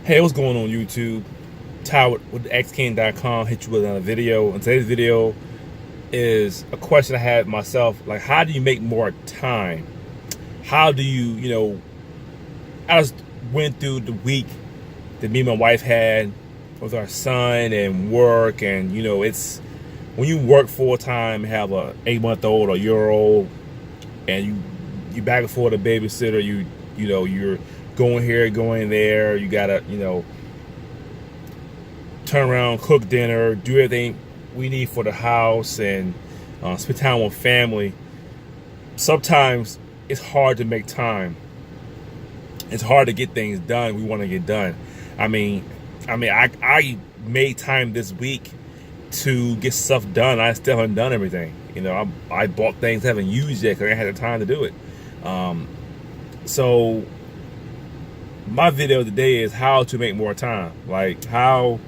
Hey, what's going on YouTube? Ty with xking.com hit you with another video. And today's video is a question I had myself. Like, how do you make more time? How do you, I just went through the week that me and my wife had with our son and work. And, it's when you work full time, have a 8-month-old or year-old, and you back and forth a babysitter, you're going here, going there. You gotta, turn around, cook dinner, do everything we need for the house, and spend time with family. Sometimes it's hard to make time. It's hard to get things done we want to get done. I made time this week to get stuff done. I still haven't done everything. I bought things I haven't used yet because I had the time to do it. So my video today is how to make more time. Like, how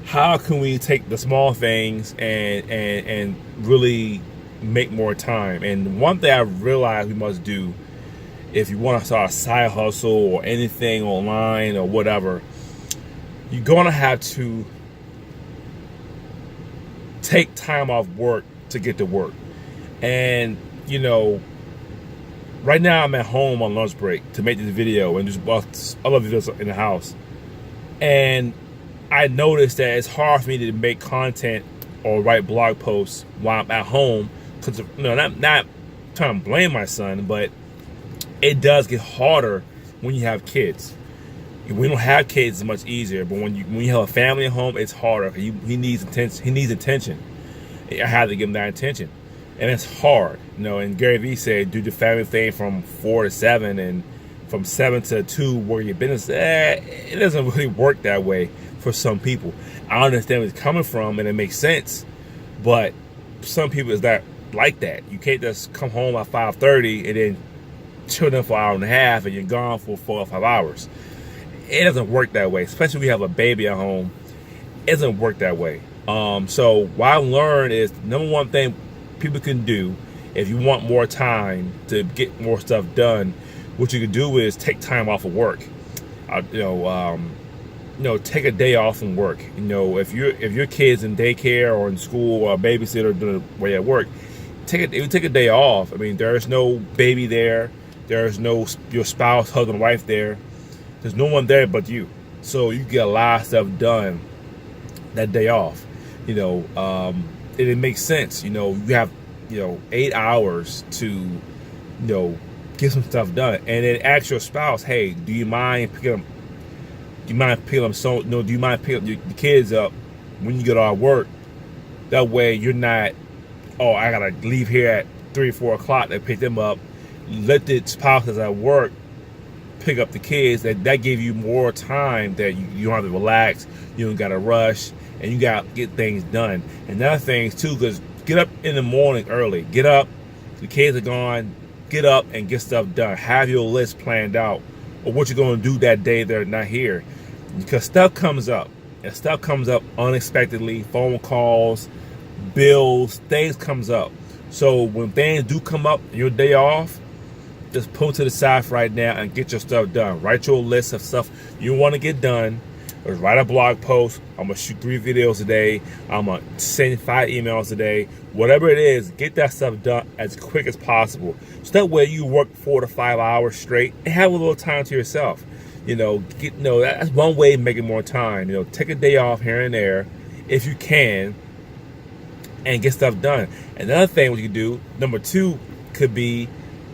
can we take the small things and really make more time? And one thing I realized we must do, if you want to start a side hustle or anything online or whatever, you're gonna have to take time off work to get to work. And right now I'm at home on lunch break to make this video and just other videos in the house. And I noticed that it's hard for me to make content or write blog posts while I'm at home, because not trying to blame my son, but it does get harder when you have kids. When we don't have kids, it's much easier, but when you have a family at home, it's harder. He needs attention. He needs attention. I have to give him that attention, and it's hard. And Gary Vee said, do the family thing from 4 to 7, and from 7 to 2 work your business. It doesn't really work that way for some people. I understand where it's coming from, and it makes sense, but some people is not like that. You can't just come home at 5:30 and then chill them for an hour and a half, and you're gone for 4 or 5 hours. It doesn't work that way, especially when we have a baby at home. It doesn't work that way. So what I learned is, number one thing people can do if you want more time to get more stuff done, what you can do is take time off of work. Take a day off from work. If your kid's in daycare or in school or a babysitter doing way at work, take a day off. There's no baby there. There's no your spouse, husband, wife there. There's no one there but you. So you get a lot of stuff done that day off. It makes sense. You have 8 hours to get some stuff done, and then ask your spouse, hey, do you mind picking up do you mind picking the kids up when you get out of work? That way you're not, I gotta leave here at 3 or 4 o'clock to pick them up. Let the spouses at work pick up the kids. That give you more time that you don't have to relax, you don't gotta rush, and you gotta get things done. And other things too, because get up in the morning early. Get up, the kids are gone, get up and get stuff done. Have your list planned out of what you're gonna do that day they're not here. Because stuff comes up, and stuff comes up unexpectedly. Phone calls, bills, things comes up. So when things do come up your day off, just pull to the side right now and get your stuff done. Write your list of stuff you want to get done. Or write a blog post. I'm gonna shoot 3 videos a day. I'm gonna send 5 emails a day. Whatever it is, get that stuff done as quick as possible. So that way you work 4 to 5 hours straight and have a little time to yourself. That's one way of making more time. Take a day off here and there if you can, and get stuff done. Another thing what you can do, number 2, could be,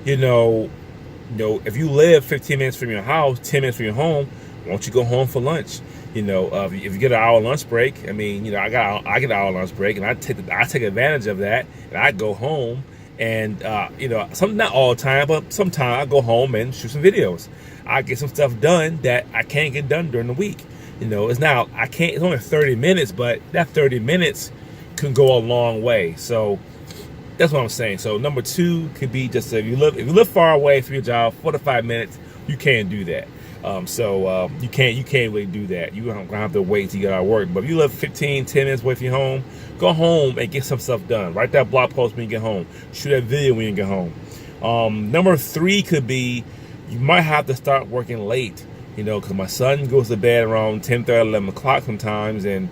if you live 15 minutes from your house, 10 minutes from your home, why don't you go home for lunch? If you get an hour lunch break, I get an hour lunch break, and I take advantage of that, and I go home, and not all the time, but sometimes I go home and shoot some videos. I get some stuff done that I can't get done during the week. It's only 30 minutes, but that 30 minutes can go a long way. So that's what I'm saying. So number 2 could be just if you live far away from your job, 4 to 5 minutes, you can't do that. You can't really do that. You're gonna have to wait till you get out of work. But if you live 15, 10 minutes away from your home, go home and get some stuff done. Write that blog post when you get home. Shoot that video when you get home. Number 3 could be, you might have to start working late. You know, because my son goes to bed around 10:30, 11 o'clock sometimes, and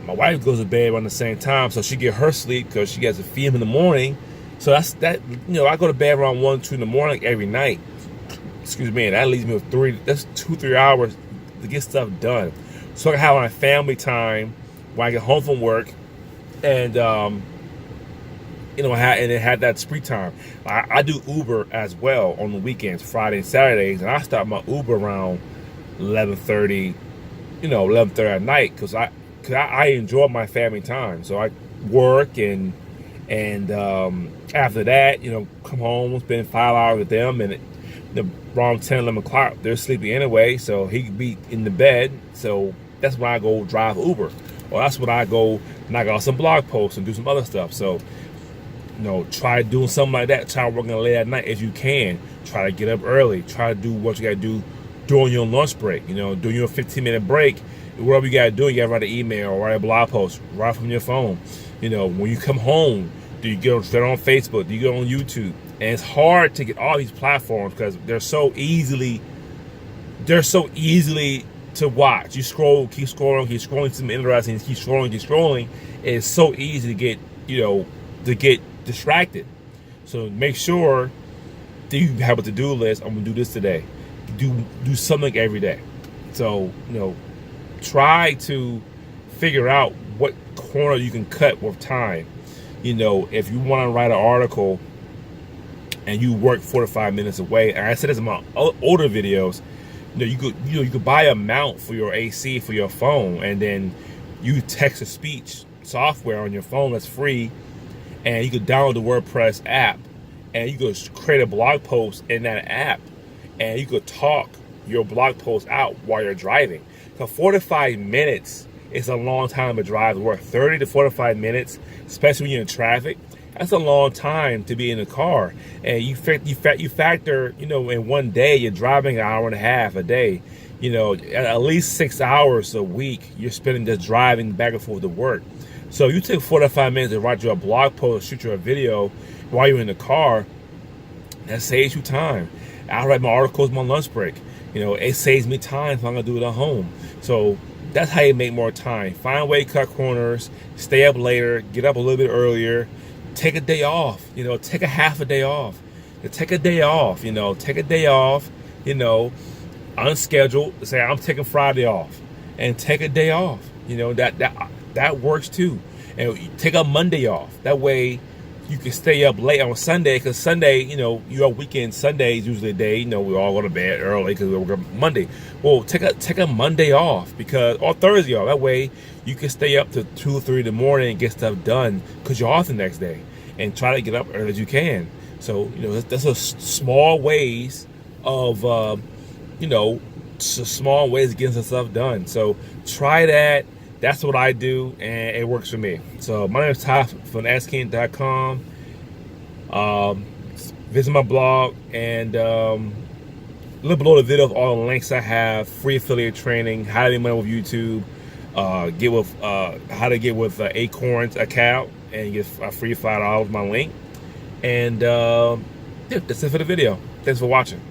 my wife goes to bed around the same time, so she get her sleep because she has to feed him in the morning. So that's that. You know, I go to bed around 1, 2 in the morning every night. Excuse me, and that leaves me with 2, 3 hours to get stuff done. So I can have my family time when I get home from work, and you know, and then have that free time. I do Uber as well on the weekends, Friday and Saturdays, and I start my Uber around 11:30, you know, 11:30 at night, because I enjoy my family time. So I work and after that, you know, come home, spend 5 hours with them, and around 10, 11 o'clock, they're sleepy anyway, so he could be in the bed. So that's when I go drive Uber, or that's when I go knock out some blog posts and do some other stuff. So, you know, try doing something like that. Try working late at night if you can. Try to get up early. Try to do what you got to do during your lunch break. You know, during your 15-minute break, whatever you got to do, you got to write an email or write a blog post, right from your phone. You know, when you come home, do you get straight on Facebook? Do you go on YouTube? And it's hard to get all these platforms because they're so easily to watch. You scroll, keep scrolling, something interesting, keep scrolling. It's so easy to get, you know, to get distracted. So make sure that you have a to-do list. I'm gonna do this today. Do something every day. So, you know, try to figure out what corner you can cut with time. You know, if you want to write an article and you work 45 minutes away, and I said this in my older videos, you could buy a mount for your AC for your phone, and then you text to speech software on your phone that's free, and you could download the WordPress app, and you could create a blog post in that app, and you could talk your blog post out while you're driving. So 45 minutes is a long time to drive to work. 30 to 45 minutes, especially when you're in traffic, that's a long time to be in the car. And you factor, you know, in one day you're driving an hour and a half a day. You know, at least 6 hours a week you're spending just driving back and forth to work. So you take 45 minutes to write you a blog post or shoot you a video while you're in the car. That saves you time. I write my articles on my lunch break. You know, it saves me time if I'm gonna do it at home. So that's how you make more time. Find a way to cut corners, stay up later, get up a little bit earlier, take a day off, you know, take a half a day off. Take a day off, you know, you know, unscheduled. Say I'm taking Friday off and take a day off. You know, that works too. And take a Monday off. That way you can stay up late on Sunday, because Sunday, you know, your weekend, Sunday is usually a day, you know, we all go to bed early because we work on Monday. Well, take a Monday off, or Thursday off. That way you can stay up to 2 or 3 in the morning and get stuff done because you're off the next day, and try to get up early as you can. So, you know, that's a small ways of, you know, small ways of getting some stuff done. So try that. That's what I do, and it works for me. So my name is Ty from AskKing.com. Visit my blog, and look below the video of all the links I have. Free affiliate training, how to make money with YouTube, how to get with Acorns account and get a free $5 with my link. And yeah, that's it for the video. Thanks for watching.